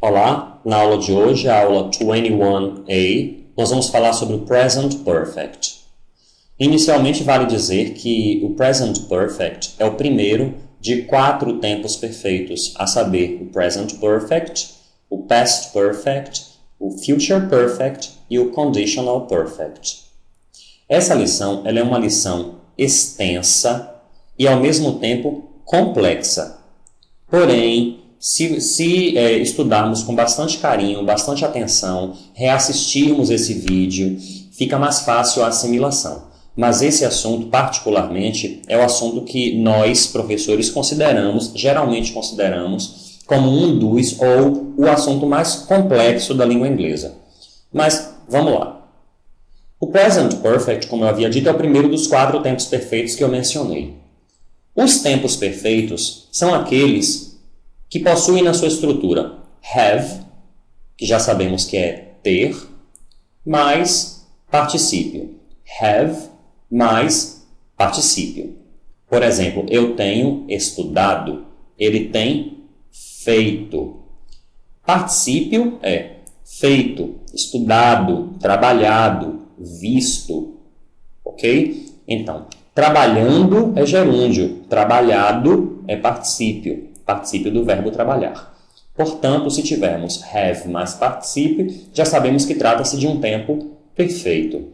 Olá, na aula de hoje, a aula 21A, nós vamos falar sobre o Present Perfect. Inicialmente, vale dizer que o Present Perfect é o primeiro de 4 tempos perfeitos, a saber, o Present Perfect, o Past Perfect, o Future Perfect e o Conditional Perfect. Essa lição ela é uma lição extensa e, ao mesmo tempo, complexa. Porém, se estudarmos com bastante carinho, bastante atenção, reassistirmos esse vídeo, fica mais fácil a assimilação. Mas esse assunto, particularmente, é o assunto que nós, professores, geralmente consideramos, como um dos ou o assunto mais complexo da língua inglesa. Mas, vamos lá. O Present Perfect, como eu havia dito, é o primeiro dos 4 tempos perfeitos que eu mencionei. Os tempos perfeitos são aqueles que possuem na sua estrutura have, que já sabemos que é ter, mais particípio. Have mais particípio. Por exemplo, eu tenho estudado, ele tem feito. Particípio é feito, estudado, trabalhado, visto. Ok? Então, trabalhando é gerúndio, trabalhado é particípio do verbo trabalhar. Portanto, se tivermos have mais particípio, já sabemos que trata-se de um tempo perfeito.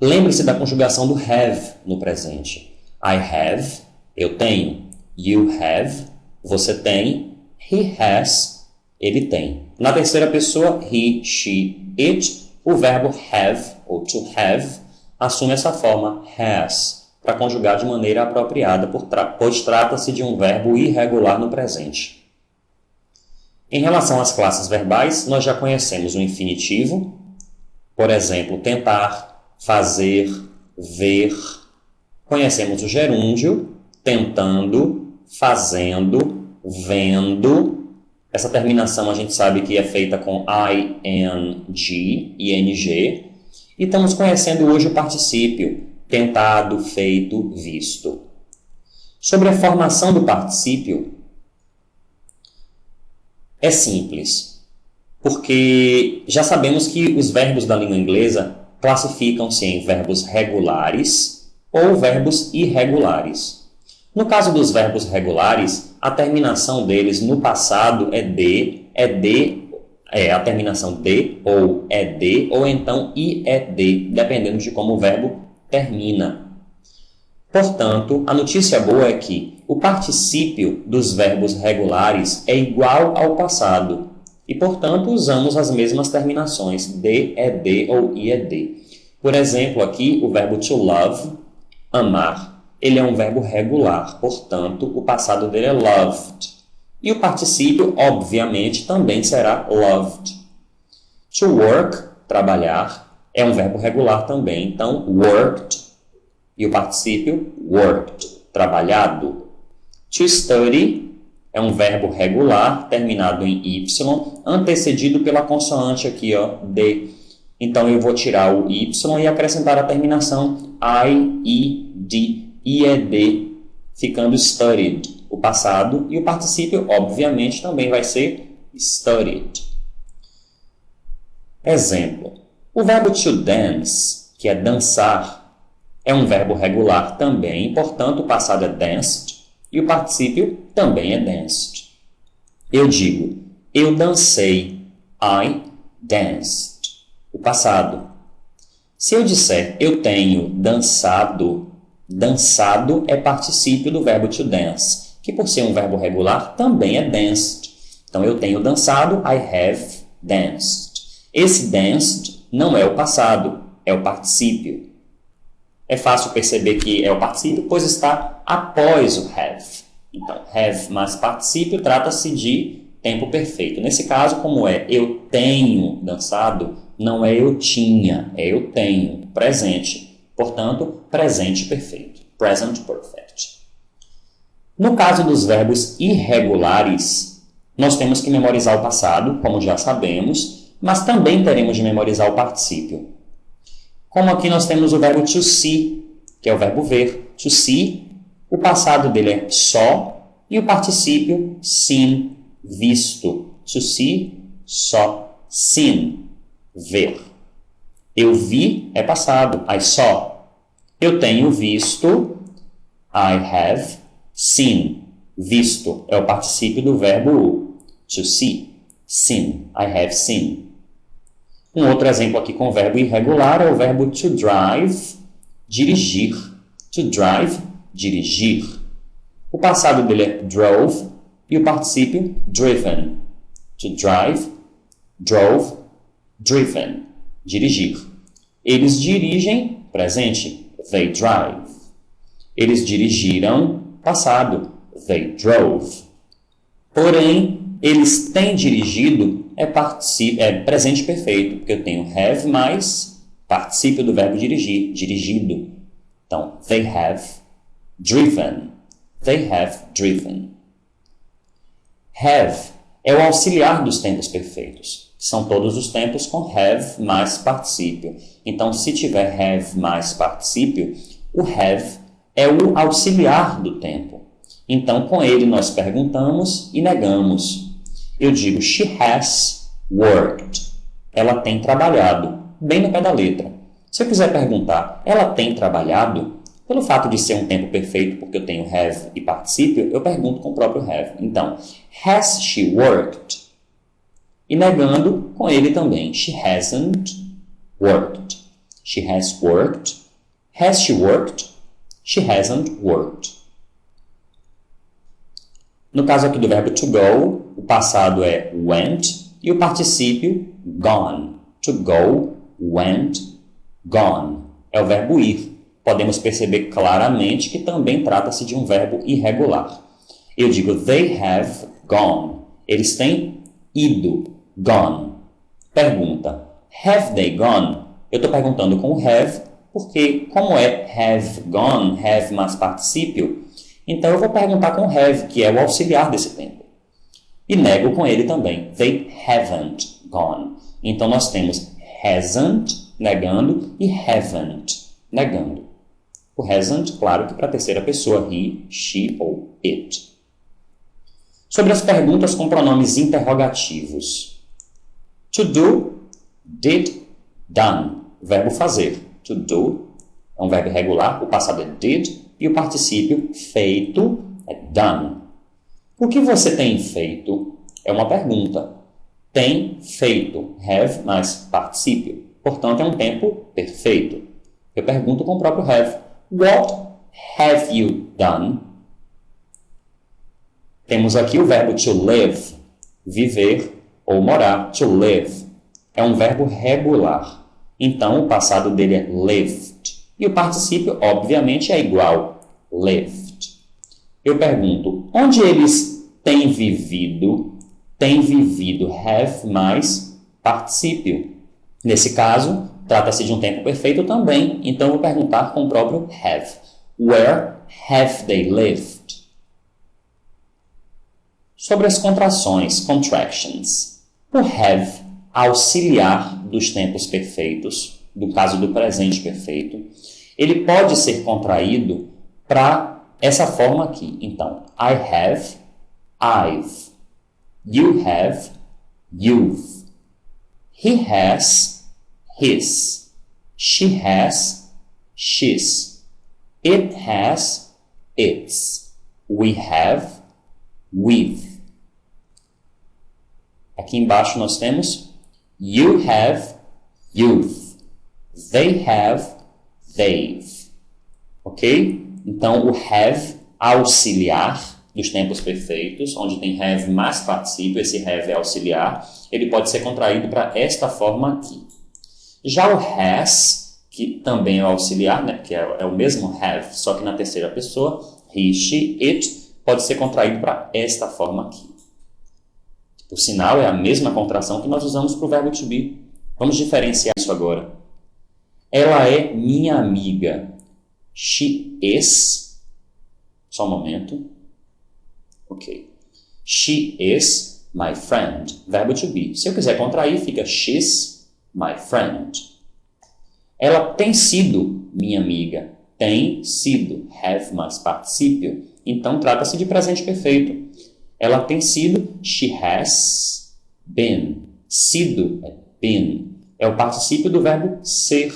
Lembre-se da conjugação do have no presente. I have, eu tenho. You have, você tem. He has, ele tem. Na terceira pessoa, he, she, it, o verbo have, ou to have, assume essa forma has, para conjugar de maneira apropriada, pois trata-se de um verbo irregular no presente. Em relação às classes verbais, nós já conhecemos o infinitivo, por exemplo, tentar, fazer, ver. Conhecemos o gerúndio, tentando, fazendo, vendo. Essa terminação a gente sabe que é feita com ing, ing. E estamos conhecendo hoje o particípio, tentado, feito, visto. Sobre a formação do particípio, é simples, porque já sabemos que os verbos da língua inglesa classificam-se em verbos regulares ou verbos irregulares. No caso dos verbos regulares, a terminação deles no passado a terminação de ou ed ou então ied, dependendo de como o verbo termina. Portanto, a notícia boa é que o particípio dos verbos regulares é igual ao passado e, portanto, usamos as mesmas terminações de, ed ou ied. Por exemplo, aqui o verbo to love, amar, ele é um verbo regular, portanto, o passado dele é loved. E o particípio, obviamente, também será loved. To work, trabalhar, é um verbo regular também, então worked, e o particípio worked, trabalhado. To study é um verbo regular, terminado em y, antecedido pela consoante aqui, ó, d. Então, eu vou tirar o y e acrescentar a terminação ied, ficando studied, o passado, e o particípio, obviamente, também vai ser studied. Exemplo. O verbo to dance, que é dançar, é um verbo regular também, portanto, o passado é danced e o particípio também é danced. Eu digo, eu dancei, I danced, o passado. Se eu disser, eu tenho dançado, dançado é particípio do verbo to dance, que por ser um verbo regular também é danced. Então, eu tenho dançado, I have danced. Esse danced não é o passado, é o particípio. É fácil perceber que é o particípio, pois está após o have. Então, have mais particípio trata-se de tempo perfeito. Nesse caso, como é eu tenho dançado, não é eu tinha, é eu tenho, presente. Portanto, presente perfeito, present perfect. No caso dos verbos irregulares, nós temos que memorizar o passado, como já sabemos, mas também teremos de memorizar o particípio. Como aqui nós temos o verbo to see, que é o verbo ver. To see, o passado dele é saw e o particípio seen, visto. To see, só. Seen, ver. Eu vi é passado. I saw. Eu tenho visto. I have seen. Visto é o particípio do verbo to see. Seen. I have seen. Um outro exemplo aqui com o verbo irregular é o verbo to drive, dirigir. To drive, dirigir. O passado dele é drove e o particípio driven. To drive, drove, driven. Dirigir. Eles dirigem, presente, they drive. Eles dirigiram, passado, they drove. Porém, eles têm dirigido é presente perfeito, porque eu tenho have mais particípio do verbo dirigir, dirigido. Então, they have driven. They have driven. Have é o auxiliar dos tempos perfeitos. São todos os tempos com have mais particípio. Então, se tiver have mais particípio, o have é o auxiliar do tempo. Então, com ele nós perguntamos e negamos. Eu digo, she has worked. Ela tem trabalhado. Bem no pé da letra. Se eu quiser perguntar, ela tem trabalhado? Pelo fato de ser um tempo perfeito, porque eu tenho have e particípio, eu pergunto com o próprio have. Então, has she worked? E negando com ele também. She hasn't worked. She has worked. Has she worked? She hasn't worked. No caso aqui do verbo to go, o passado é went e o particípio gone. To go, went, gone. É o verbo ir. Podemos perceber claramente que também trata-se de um verbo irregular. Eu digo, they have gone. Eles têm ido, gone. Pergunta, have they gone? Eu estou perguntando com o have, porque como é have gone, have mais particípio, então eu vou perguntar com have, que é o auxiliar desse tempo. E nego com ele também, they haven't gone. Então nós temos hasn't, negando, e haven't, negando. O hasn't, claro que para a terceira pessoa, he, she ou it. Sobre as perguntas com pronomes interrogativos. To do, did, done. Verbo fazer. To do é um verbo irregular, o passado é did e o particípio feito é done. O que você tem feito é uma pergunta. Tem feito, have mais particípio. Portanto, é um tempo perfeito. Eu pergunto com o próprio have. What have you done? Temos aqui o verbo to live, viver ou morar. To live é um verbo regular. Então, o passado dele é lived. E o particípio, obviamente, é igual. Lived. Eu pergunto, onde eles têm vivido? Tem vivido, have mais particípio. Nesse caso, trata-se de um tempo perfeito também, então eu vou perguntar com o próprio have. Where have they lived? Sobre as contrações, contractions. O have, auxiliar dos tempos perfeitos, do caso do presente perfeito, ele pode ser contraído para essa forma aqui. Então, I have, I've. You have, you've. He has, his. She has, she's. It has, its. We have, we've. Aqui embaixo nós temos you have, you've. They have, they've. Ok? Então, o have, auxiliar dos tempos perfeitos, onde tem have mais particípio, esse have é auxiliar, ele pode ser contraído para esta forma aqui. Já o has, que também é auxiliar, né, que é o mesmo have, só que na terceira pessoa, he, she, it, pode ser contraído para esta forma aqui. Por sinal, é a mesma contração que nós usamos para o verbo to be. Vamos diferenciar isso agora. Ela é minha amiga. She is. Só um momento. Ok. She is my friend. Verbo to be. Se eu quiser contrair, fica she's my friend. Ela tem sido minha amiga. Tem sido. Have mais particípio. Então, trata-se de presente perfeito. Ela tem sido. She has been. Sido é been. É o particípio do verbo ser,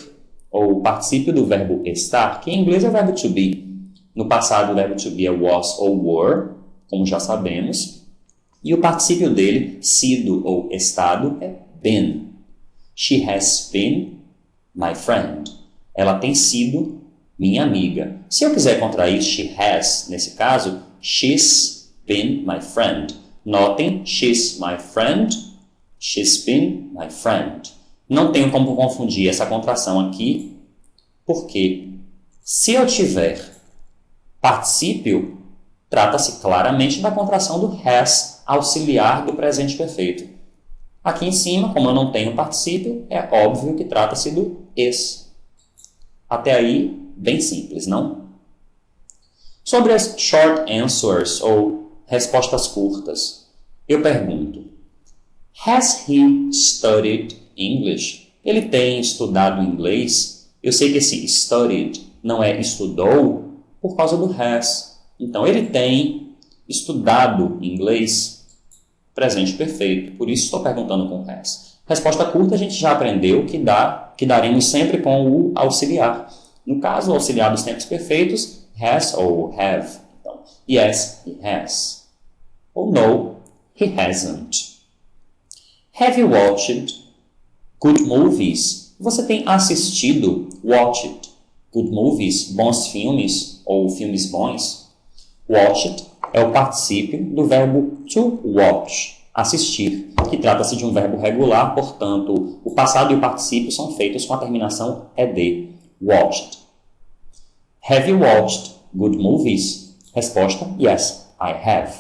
ou o particípio do verbo estar, que em inglês é o verbo to be. No passado, o verbo to be é was ou were, como já sabemos. E o particípio dele, sido ou estado, é been. She has been my friend. Ela tem sido minha amiga. Se eu quiser contrair she has, nesse caso, she's been my friend. Notem, she's my friend, she's been my friend. Não tenho como confundir essa contração aqui, porque se eu tiver particípio, trata-se claramente da contração do has, auxiliar do presente perfeito. Aqui em cima, como eu não tenho particípio, é óbvio que trata-se do is. Até aí, bem simples, não? Sobre as short answers, ou respostas curtas, eu pergunto: Has he studied English? Ele tem estudado inglês? Eu sei que esse studied não é estudou por causa do has. Então, ele tem estudado inglês, presente perfeito. Por isso, estou perguntando com has. Resposta curta, a gente já aprendeu que daremos sempre com o auxiliar. No caso, o auxiliar dos tempos perfeitos, has ou have. Então, yes, he has. Ou no, he hasn't. Have you watched good movies? Você tem assistido, watched, good movies, bons filmes ou filmes bons? Watched é o particípio do verbo to watch, assistir, que trata-se de um verbo regular, portanto, o passado e o particípio são feitos com a terminação ed, watched. Have you watched good movies? Resposta, yes, I have.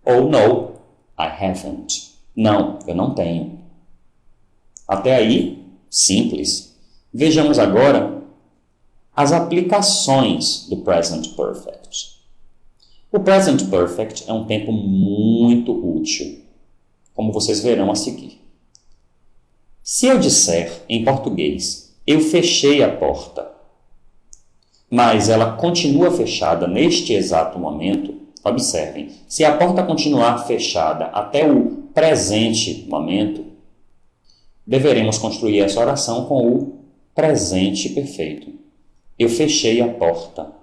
Ou no, I haven't. Não, eu não tenho. Até aí, simples. Vejamos agora as aplicações do Present Perfect. O Present Perfect é um tempo muito útil, como vocês verão a seguir. Se eu disser em português, eu fechei a porta, mas ela continua fechada neste exato momento, observem, se a porta continuar fechada até o presente momento, deveremos construir essa oração com o presente perfeito. Eu fechei a porta.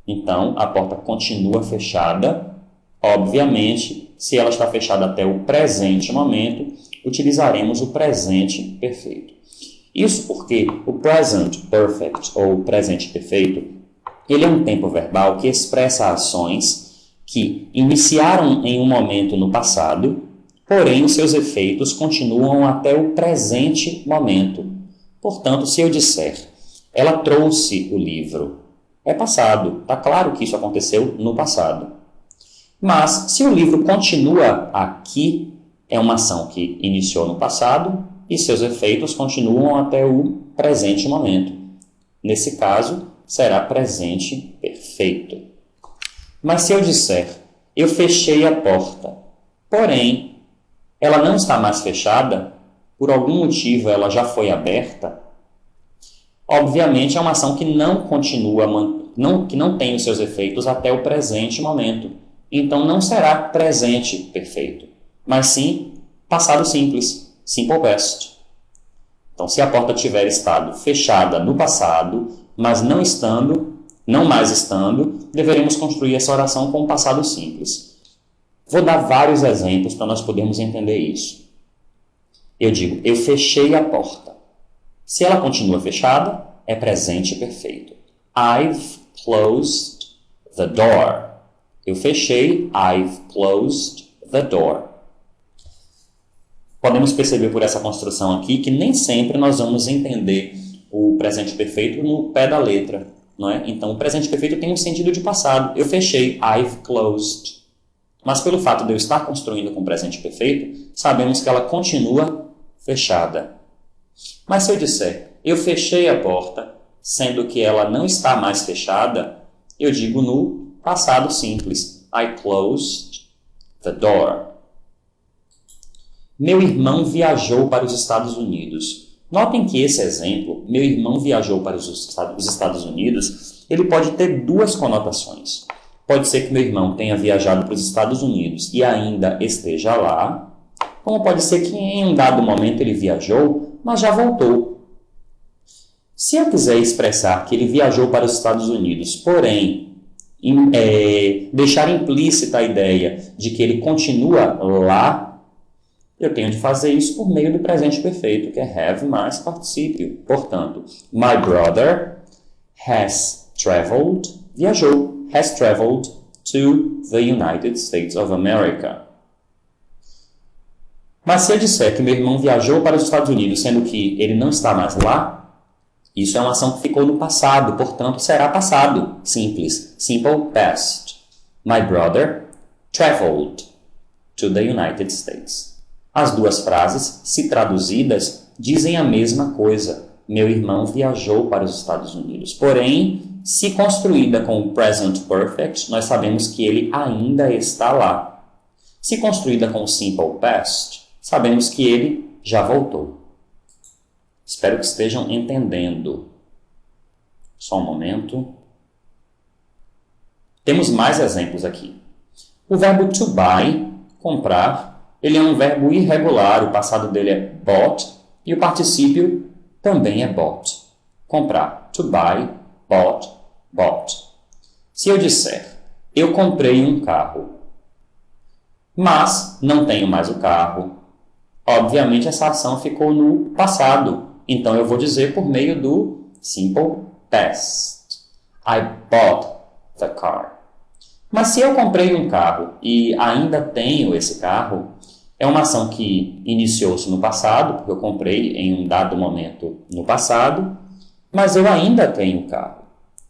Então, a porta continua fechada. Obviamente, se ela está fechada até o presente momento, utilizaremos o presente perfeito. Isso porque o present perfect, ou presente perfeito, ele é um tempo verbal que expressa ações que iniciaram em um momento no passado, porém os seus efeitos continuam até o presente momento. Portanto, se eu disser, ela trouxe o livro, é passado. Está claro que isso aconteceu no passado. Mas, se o livro continua aqui, é uma ação que iniciou no passado e seus efeitos continuam até o presente momento. Nesse caso, será presente perfeito. Mas se eu disser, eu fechei a porta, porém, ela não está mais fechada, por algum motivo ela já foi aberta, obviamente é uma ação que não continua, que não tem os seus efeitos até o presente momento. Então não será presente perfeito, mas sim passado simples, simple past. Então se a porta tiver estado fechada no passado, mas não mais estando, deveremos construir essa oração com o passado simples. Vou dar vários exemplos para nós podermos entender isso. Eu digo, eu fechei a porta. Se ela continua fechada, é presente perfeito. I've closed the door. Eu fechei, I've closed the door. Podemos perceber por essa construção aqui que nem sempre nós vamos entender o presente perfeito no pé da letra, não é? Então, o presente perfeito tem um sentido de passado. Eu fechei, I've closed. Mas pelo fato de eu estar construindo com o presente perfeito, sabemos que ela continua fechada. Mas se eu disser, eu fechei a porta, sendo que ela não está mais fechada, eu digo no passado simples. I closed the door. Meu irmão viajou para os Estados Unidos. Notem que esse exemplo, meu irmão viajou para os Estados Unidos, ele pode ter duas conotações. Pode ser que meu irmão tenha viajado para os Estados Unidos e ainda esteja lá, como pode ser que em um dado momento ele viajou, mas já voltou. Se eu quiser expressar que ele viajou para os Estados Unidos, porém, deixar implícita a ideia de que ele continua lá, eu tenho de fazer isso por meio do presente perfeito, que é have mais particípio. Portanto, my brother has traveled, viajou, has traveled to the United States of America. Mas se eu disser que meu irmão viajou para os Estados Unidos, sendo que ele não está mais lá, isso é uma ação que ficou no passado, portanto, será passado. Simples. Simple past. My brother traveled to the United States. As duas frases, se traduzidas, dizem a mesma coisa. Meu irmão viajou para os Estados Unidos. Porém, se construída com o present perfect, nós sabemos que ele ainda está lá. Se construída com o simple past, sabemos que ele já voltou. Espero que estejam entendendo. Só um momento. Temos mais exemplos aqui. O verbo to buy, comprar, ele é um verbo irregular. O passado dele é bought e o particípio também é bought. Comprar. To buy, bought, bought. Se eu disser, eu comprei um carro, mas não tenho mais o carro, obviamente essa ação ficou no passado. Então, eu vou dizer por meio do simple past. I bought the car. Mas se eu comprei um carro e ainda tenho esse carro, é uma ação que iniciou-se no passado, porque eu comprei em um dado momento no passado, mas eu ainda tenho o carro.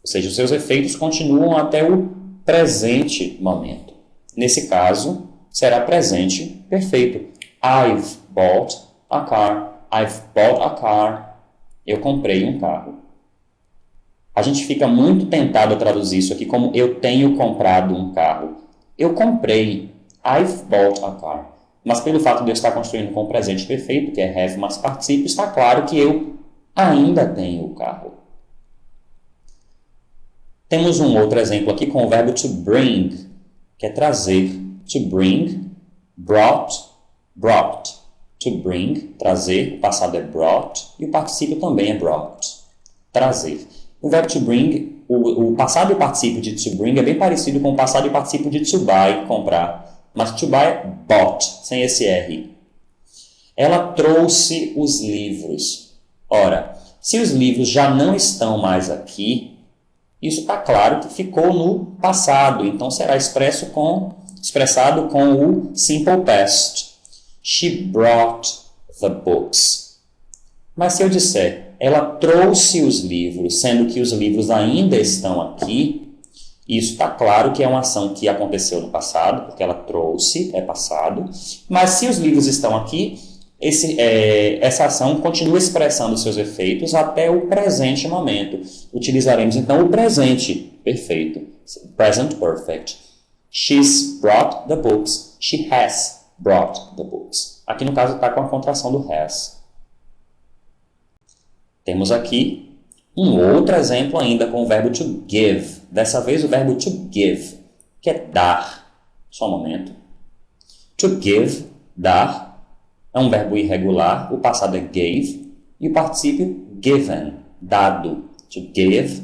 Ou seja, os seus efeitos continuam até o presente momento. Nesse caso, será presente perfeito. I've bought a car. I've bought a car. Eu comprei um carro. A gente fica muito tentado a traduzir isso aqui como eu tenho comprado um carro. Eu comprei. I've bought a car. Mas pelo fato de eu estar construindo com o presente perfeito, que é have mais particípio, está claro que eu ainda tenho o carro. Temos um outro exemplo aqui com o verbo to bring, que é trazer. To bring, brought, brought. To bring, trazer, o passado é brought e o particípio também é brought, trazer. O verbo to bring, o passado e o particípio de to bring é bem parecido com o passado e o particípio de to buy, comprar. Mas to buy é bought, sem esse R. Ela trouxe os livros. Ora, se os livros já não estão mais aqui, isso está claro que ficou no passado, então será expressado com o simple past. She brought the books. Mas se eu disser, ela trouxe os livros, sendo que os livros ainda estão aqui, isso está claro que é uma ação que aconteceu no passado, porque ela trouxe, é passado. Mas se os livros estão aqui, essa ação continua expressando seus efeitos até o presente momento. Utilizaremos então o presente perfeito, present perfect. She's brought the books. She has brought the books. Aqui no caso está com a contração do has. Temos aqui um outro exemplo ainda com o verbo to give. Dessa vez o verbo to give, que é dar. Só um momento. To give, dar, é um verbo irregular. O passado é gave e o particípio given, dado. To give,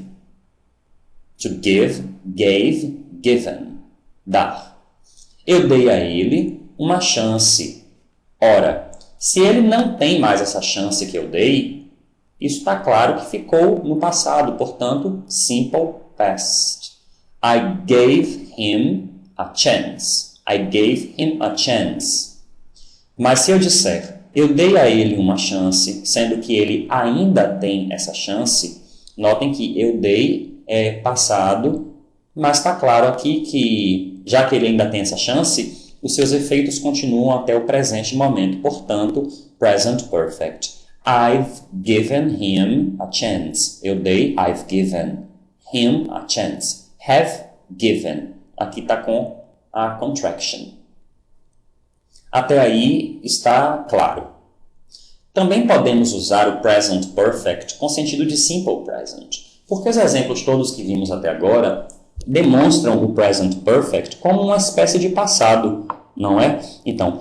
gave, given, dar. Eu dei a ele uma chance. Ora, se ele não tem mais essa chance que eu dei, isso está claro que ficou no passado, portanto, simple past. I gave him a chance. I gave him a chance. Mas se eu disser, eu dei a ele uma chance, sendo que ele ainda tem essa chance, notem que eu dei é passado, mas está claro aqui que, já que ele ainda tem essa chance, os seus efeitos continuam até o presente momento, portanto, present perfect. I've given him a chance. Eu dei, I've given him a chance. Have given. Aqui está com a contraction. Até aí está claro. Também podemos usar o present perfect com sentido de simple present, porque os exemplos todos que vimos até agora demonstram o present perfect como uma espécie de passado, não é? Então,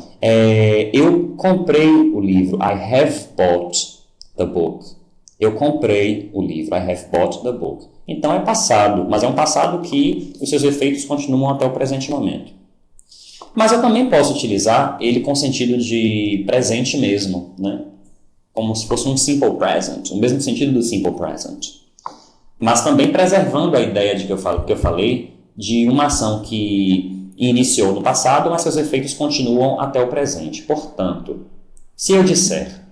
eu comprei o livro. I have bought the book. Eu comprei o livro. I have bought the book. Então, é passado, mas é um passado que os seus efeitos continuam até o presente momento. Mas eu também posso utilizar ele com sentido de presente mesmo, né? Como se fosse um simple present, o mesmo sentido do simple present. Mas também preservando a ideia de que eu falei de uma ação que iniciou no passado, mas seus efeitos continuam até o presente. Portanto, se eu disser,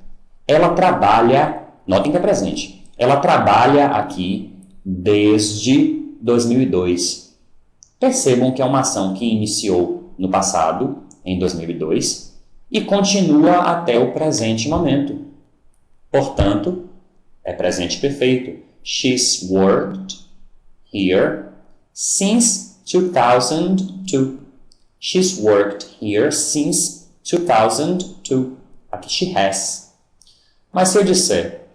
ela trabalha, notem que é presente, ela trabalha aqui desde 2002. Percebam que é uma ação que iniciou no passado, em 2002, e continua até o presente momento. Portanto, é presente perfeito. She's worked here since 2002. She's worked here since 2002. Aqui she has. Mas se eu disser,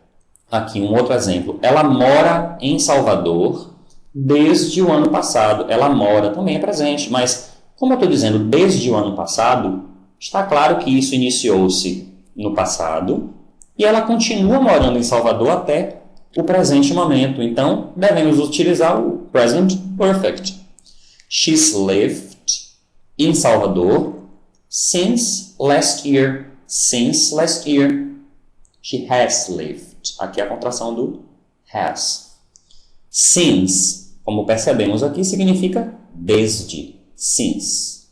aqui um outro exemplo, ela mora em Salvador desde o ano passado. Ela mora, também é presente, mas como eu estou dizendo desde o ano passado, está claro que isso iniciou-se no passado e ela continua morando em Salvador até o presente momento. Então, devemos utilizar o present perfect. She's lived in Salvador since last year. Since last year. She has lived. Aqui é a contração do has. Since, como percebemos aqui, significa desde. Since.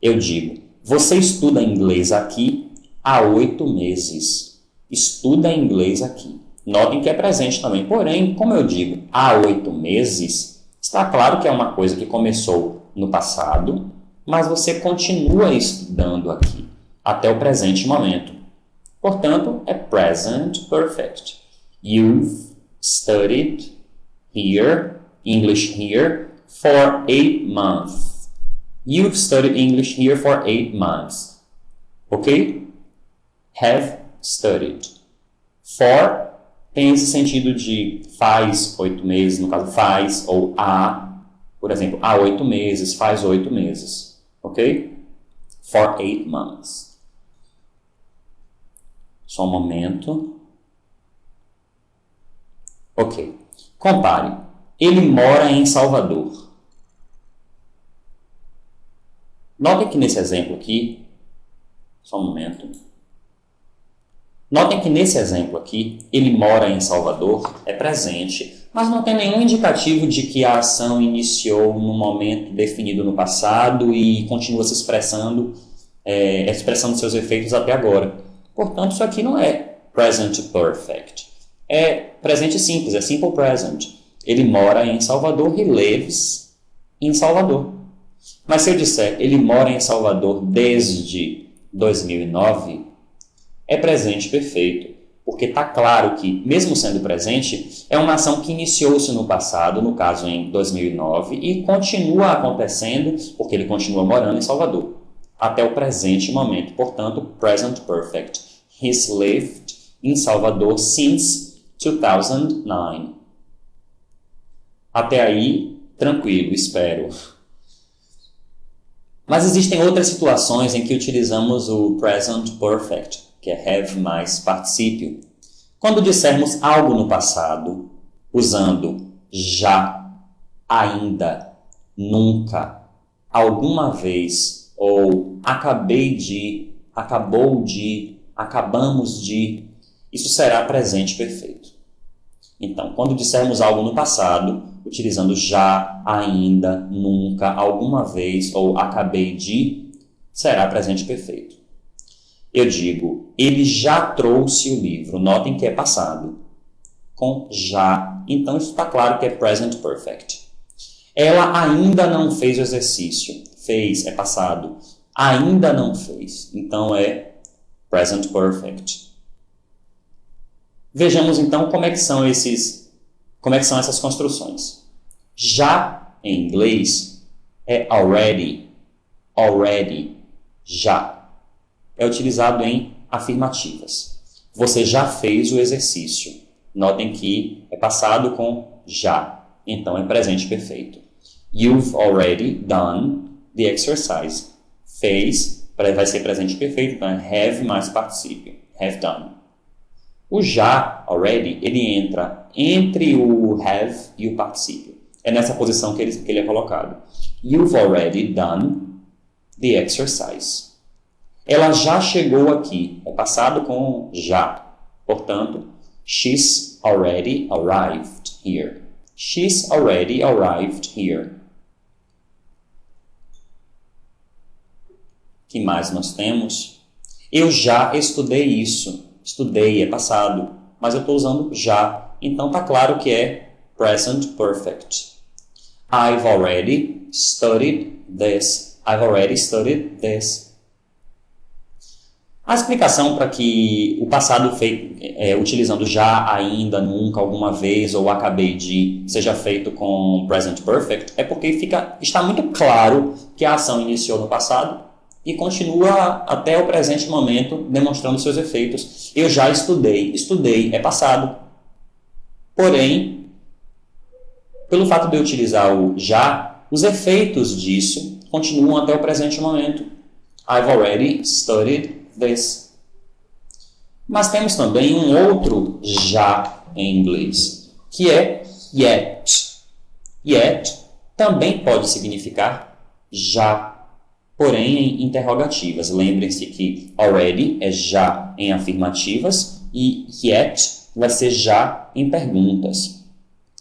Eu digo, você estuda inglês aqui há 8 meses. Estuda inglês aqui. Notem que é presente também. Porém, como eu digo, há 8 meses, está claro que é uma coisa que começou no passado, mas você continua estudando aqui até o presente momento. Portanto, é present perfect. You've studied here, English here, for 8 months. You've studied English here for 8 months. Ok? Have studied. For tem esse sentido de faz 8 meses, no caso faz, ou há, por exemplo, há 8 meses, faz 8 meses. Ok? For 8 months. Só um momento. Ok. Compare. Ele mora em Salvador. Notem que nesse exemplo aqui, só um momento. Notem que nesse exemplo aqui, ele mora em Salvador, é presente, mas não tem nenhum indicativo de que a ação iniciou num momento definido no passado e continua se expressando seus efeitos até agora. Portanto, isso aqui não é present perfect. É presente simples, é simple present. Ele mora em Salvador, he lives in Salvador. Mas se eu disser, ele mora em Salvador desde 2009, é presente perfeito, porque está claro que, mesmo sendo presente, é uma ação que iniciou-se no passado, no caso em 2009, e continua acontecendo, porque ele continua morando em Salvador, até o presente momento. Portanto, present perfect. He's lived in Salvador since 2009. Até aí, tranquilo, espero. Mas existem outras situações em que utilizamos o present perfect, que é have mais particípio. Quando dissermos algo no passado, usando já, ainda, nunca, alguma vez, ou acabei de, acabou de, acabamos de, isso será presente perfeito. Então, quando dissermos algo no passado, utilizando já, ainda, nunca, alguma vez ou acabei de, será presente perfeito. Eu digo, ele já trouxe o livro. Notem que é passado. Com já. Então, isso está claro que é present perfect. Ela ainda não fez o exercício. Fez, é passado. Ainda não fez. Então, é present perfect. Vejamos, então, como é que são essas construções. Já, em inglês, é already. Already. Já. É utilizado em afirmativas. Você já fez o exercício. Notem que é passado com já. Então, é presente perfeito. You've already done the exercise. fez, vai ser presente perfeito, então é have mais particípio, have done. O já, already, ele entra entre o have e o particípio. É nessa posição que ele é colocado. You've already done the exercise. Ela já chegou aqui. É passado com já. Portanto, she's already arrived here. She's already arrived here. O que mais nós temos? Eu já estudei isso. Estudei é passado, mas eu estou usando já. Então está claro que é present perfect. I've already studied this. I've already studied this. A explicação para que o passado feito utilizando já, ainda, nunca, alguma vez ou acabei de seja feito com present perfect é porque está muito claro que a ação iniciou no passado e continua até o presente momento demonstrando seus efeitos. Eu já estudei. Estudei é passado. Porém, pelo fato de eu utilizar o já, os efeitos disso continuam até o presente momento. I've already studied this. Mas temos também um outro já em inglês, que é yet. Yet também pode significar já, porém em interrogativas. Lembrem-se que already é já em afirmativas e yet vai ser já em perguntas.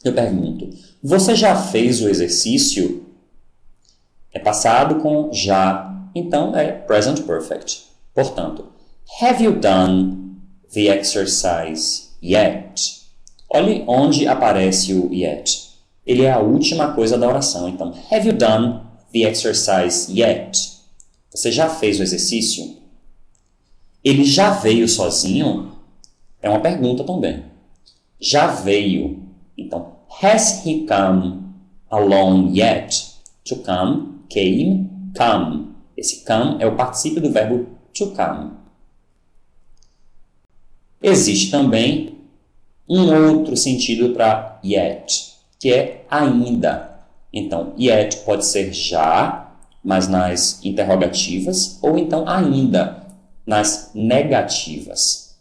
Eu pergunto, você já fez o exercício? É passado com já, então é present perfect. Portanto, have you done the exercise yet? Olhe onde aparece o yet. Ele é a última coisa da oração. Então, have you done the exercise yet? Você já fez o exercício? Ele já veio sozinho? É uma pergunta também. Já veio. Então, has he come alone yet? To come, came, come. Esse come é o particípio do verbo to come. Existe também um outro sentido para yet, que é ainda. Então, yet pode ser já, mas nas interrogativas, ou então ainda, nas negativas.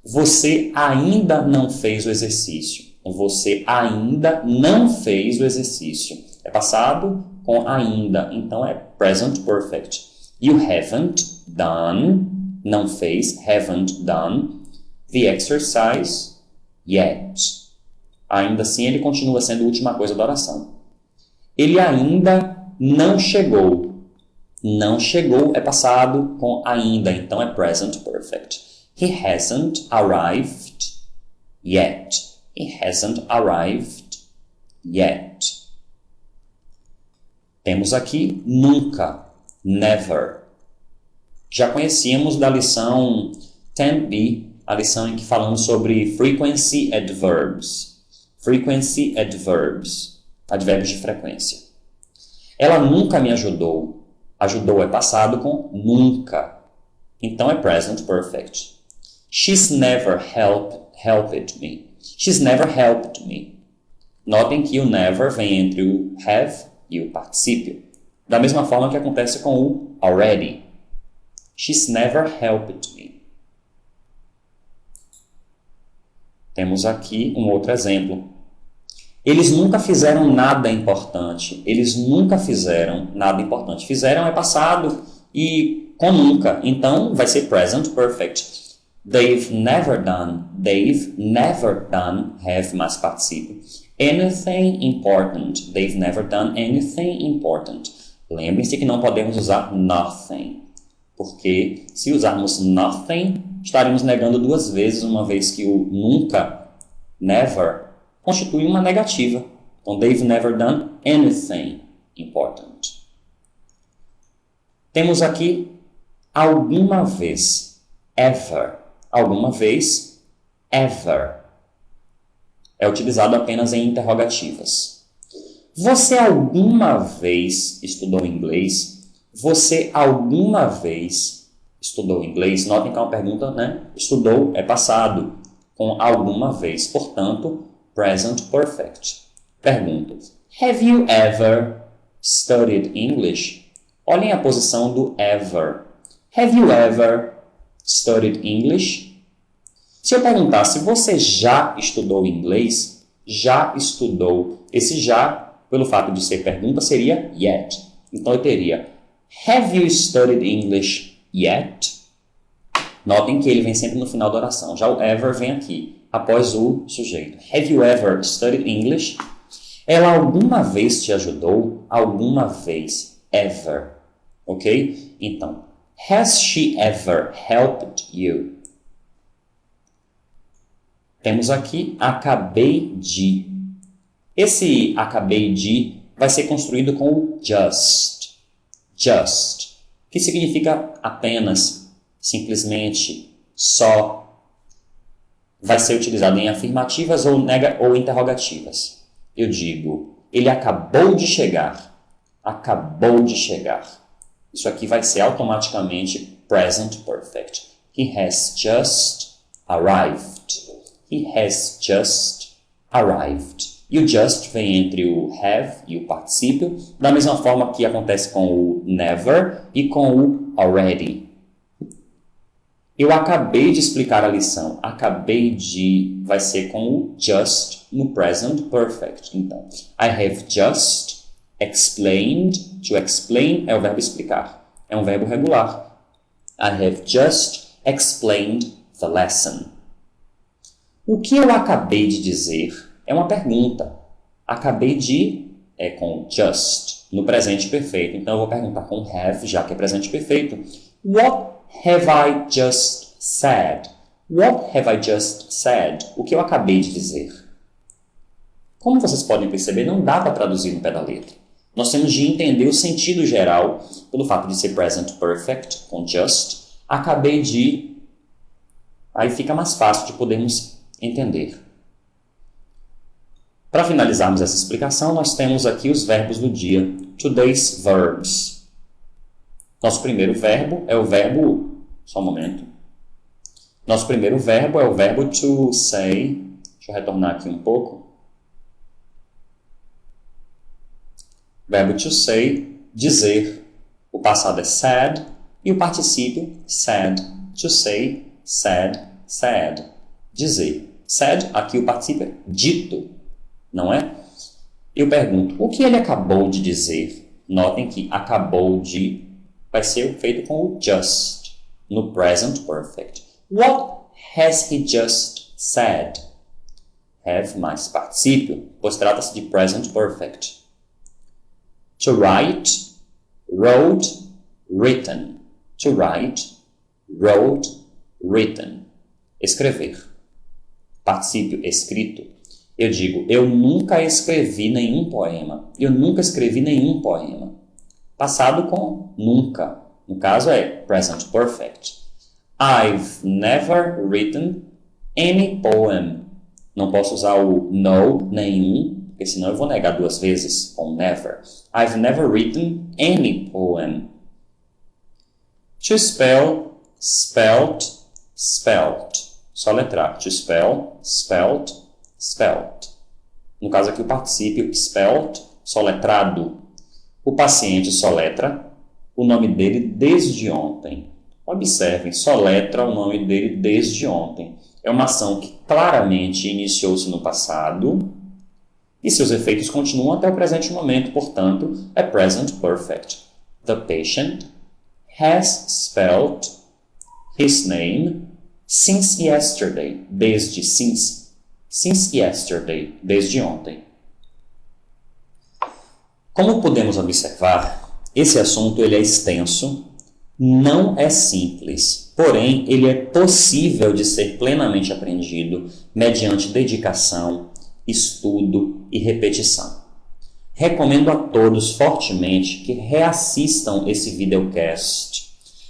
Você ainda não fez o exercício. Você ainda não fez o exercício. É passado com ainda, então é present perfect. You haven't done, não fez, haven't done, the exercise yet. Ainda assim, ele continua sendo a última coisa da oração. Ele ainda não chegou. Não chegou é passado com ainda, então é present perfect. He hasn't arrived yet. He hasn't arrived yet. Temos aqui nunca, never. Já conhecíamos da lição 10b, a lição em que falamos sobre frequency adverbs. Frequency adverbs, advérbios de frequência. Ela nunca me ajudou. Ajudou é passado com nunca. Então é present perfect. She's never helped me. She's never helped me. Notem que o never vem entre o have e o particípio. Da mesma forma que acontece com o already. She's never helped me. Temos aqui um outro exemplo. Eles nunca fizeram nada importante. Eles nunca fizeram nada importante. Fizeram é passado e com nunca. Então, vai ser present perfect. They've never done. They've never done. Have mais particípio. Anything important. They've never done anything important. Lembrem-se que não podemos usar nothing. Porque se usarmos nothing, estaremos negando duas vezes, uma vez que o nunca, never, constitui uma negativa. Então, they've never done anything important. Temos aqui alguma vez, ever. Alguma vez, ever. É utilizado apenas em interrogativas. Você alguma vez estudou inglês? Você alguma vez estudou inglês? Notem que é uma pergunta, né? Estudou é passado com alguma vez. Portanto, present perfect. Pergunta. Have you ever studied English? Olhem a posição do ever. Have you ever studied English? Se eu perguntar se você já estudou inglês, já estudou, esse já, pelo fato de ser pergunta, seria yet. Então eu teria Have you studied English yet? Notem que ele vem sempre no final da oração. Já o ever vem aqui, após o sujeito. Have you ever studied English? Ela alguma vez te ajudou? Alguma vez. Ever. Ok? Então, has she ever helped you? Temos aqui acabei de. Esse acabei de vai ser construído com o just. Just. Que significa apenas, simplesmente, só. Vai ser utilizado em afirmativas ou interrogativas. Eu digo, ele acabou de chegar. Acabou de chegar. Isso aqui vai ser automaticamente present perfect. He has just arrived. He has just arrived. E o just vem entre o have e o particípio, da mesma forma que acontece com o never e com o already. Eu acabei de explicar a lição. Acabei de vai ser com o just no present perfect. Então, I have just explained. To explain é o verbo explicar. É um verbo regular. I have just explained the lesson. O que eu acabei de dizer é uma pergunta. Acabei de é com just no presente perfeito. Então eu vou perguntar com have, já que é presente perfeito. What have I just said? What have I just said? O que eu acabei de dizer? Como vocês podem perceber, não dá para traduzir no pé da letra. Nós temos de entender o sentido geral, pelo fato de ser present perfect, com just. Acabei de... Aí fica mais fácil de podermos entender. Para finalizarmos essa explicação, nós temos aqui os verbos do dia. Today's verbs. Nosso primeiro verbo é o verbo... Só um momento. Nosso primeiro verbo é o verbo to say. Deixa eu retornar aqui um pouco. Verbo to say, dizer. O passado é said e o particípio said. To say, said, said. Dizer. Said, aqui o particípio é dito, não é? Eu pergunto, o que ele acabou de dizer? Notem que acabou de vai ser feito com o just, no present perfect. What has he just said? Have mais particípio, pois trata-se de present perfect. To write, wrote, written. To write, wrote, written. Escrever. Particípio escrito. Eu digo, eu nunca escrevi nenhum poema. Eu nunca escrevi nenhum poema. Passado com nunca. No caso é present perfect. I've never written any poem. Não posso usar o no, nenhum, porque senão eu vou negar duas vezes com never. I've never written any poem. To spell, spelt, spelt. Só letrar. To spell, spelt, spelt. No caso aqui o particípio spelt, soletrado. O paciente soletra o nome dele desde ontem. Observem, soletra o nome dele desde ontem. É uma ação que claramente iniciou-se no passado e seus efeitos continuam até o presente momento, portanto, é present perfect. The patient has spelled his name since yesterday. Desde since yesterday, desde ontem. Como podemos observar, esse assunto ele é extenso, não é simples, porém ele é possível de ser plenamente aprendido mediante dedicação, estudo e repetição. Recomendo a todos fortemente que reassistam esse videocast.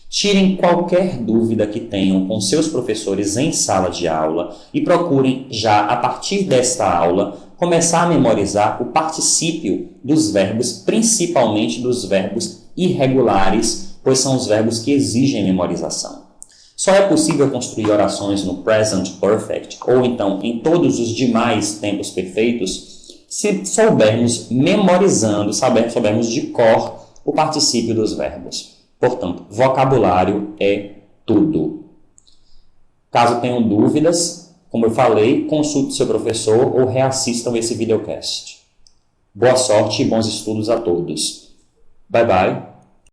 Tirem qualquer dúvida que tenham com seus professores em sala de aula e procurem já, a partir desta aula, começar a memorizar o particípio dos verbos, principalmente dos verbos irregulares, pois são os verbos que exigem memorização. Só é possível construir orações no present perfect, ou então em todos os demais tempos perfeitos, se soubermos memorizando, soubermos de cor o particípio dos verbos. Portanto, vocabulário é tudo. Caso tenham dúvidas, como eu falei, consulte seu professor ou reassistam esse videocast. Boa sorte e bons estudos a todos. Bye bye.